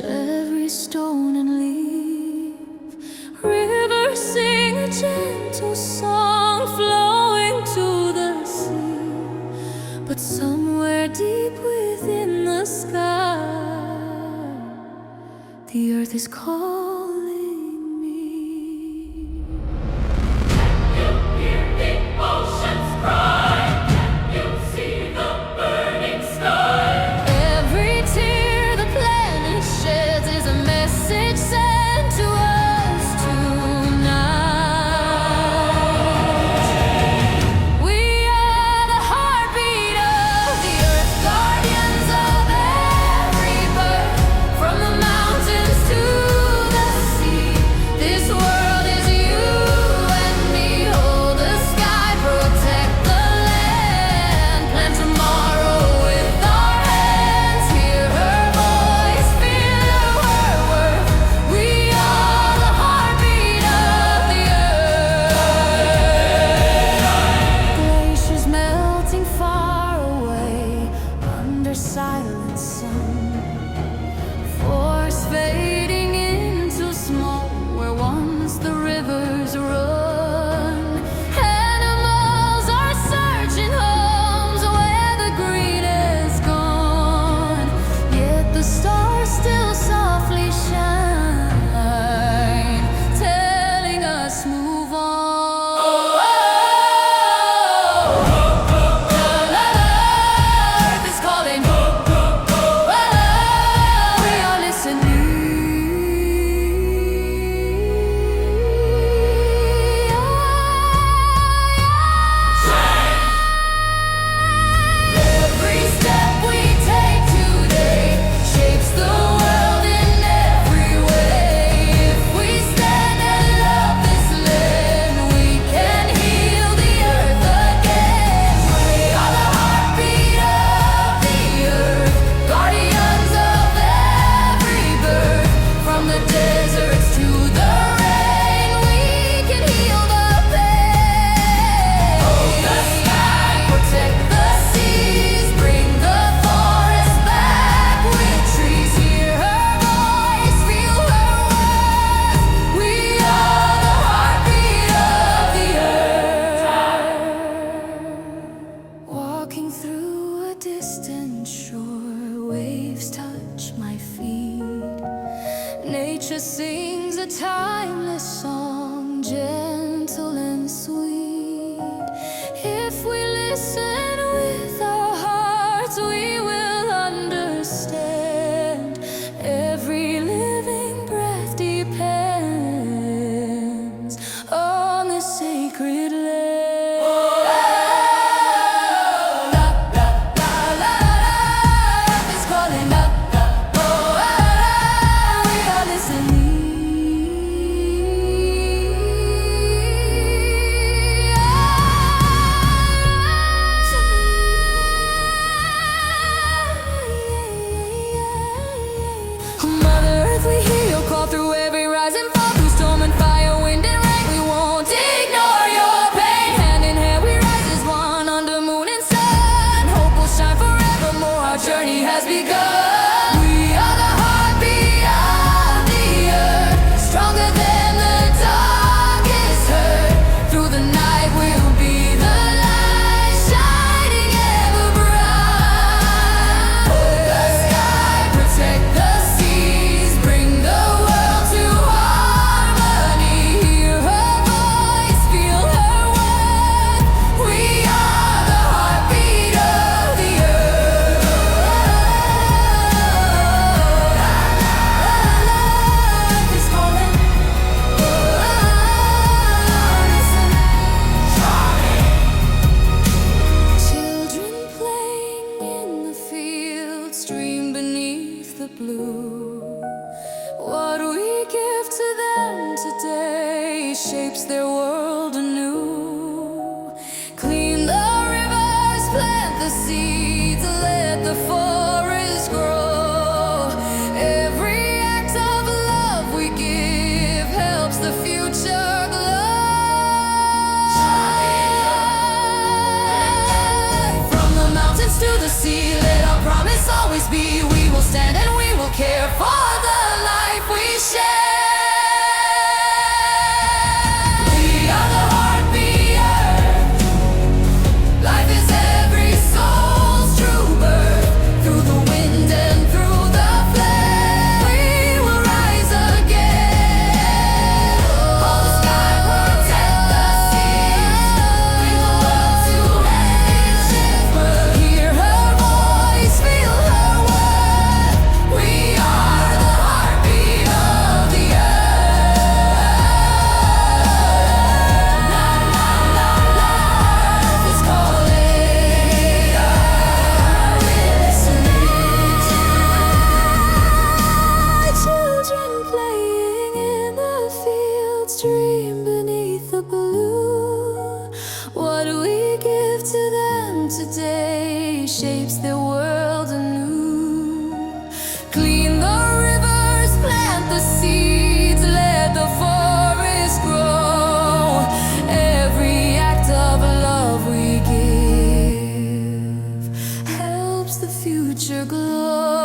every stone and leaf. Rivers sing a gentle song flowing to the sea. But somewhere deep within the sky, the earth is calling me. Can you hear the oceans cry? Can you see the burning sky? Every tear the planet sheds is a message sent to us tonight. We are the heartbeat of the earth, guardians of every birth. From the mountains to the sea, this world is you and me. Hold the sky, protect the land, plant tomorrow with our hands. Hear her voice, feel her worth. We are the heartbeat of the earth. Glaciers melting far away under silent sun. Forest fading into smoke where once the rivers run. Animals are searching homes where the green is gone. Yet the stars still softly shine, telling us move on. Earth is calling. We are listening. Every step we take today shapes the world in every way. If we stand and love this land, we can heal the earth again. We are the heartbeat of the earth, guardians of every birth. From the deserts to the rain, we can heal the pain. Hold the sky, protect the seas, bring the forest back with trees. Hear her voice, feel her worth. We are the heartbeat of the earth. Walking through a distant shore, waves touch my feet. Nature sings a timeless song, gentle and sweet. If we listen with our hearts, we will understand. Every living breath depends on the sacred land. La, la, la, la, la, earth is calling. La, la, oh, la, la, we are listening. Mother Earth, we hear your call through every rise and fall, through storm and fire, wind and rain. We won't ignore your pain. Hand in hand we rise as one, under moon and sun. Hope will shine forevermore. Our journey has begun. We are the heartbeat of the earth, stronger than the darkest hurt. Through the night we'll be the light, shining ever bright. Hold the sky, protect the seas, bring the world to harmony. Hear her voice, feel her worth. We are the heartbeat of the earth. Earth is calling. Listen. Children playing in the fields, stream beneath the blue. What we give to them today shapes their world anew. Clean the rivers, plant the seeds, let the forest grow. Every act of love we give helps the future glow. From the mountains to the sea, let our promise always be. We will stand and we will care for the shapes their world anew. Clean the rivers, plant the seeds, let the forest grow. Every act of love we give helps the future glow.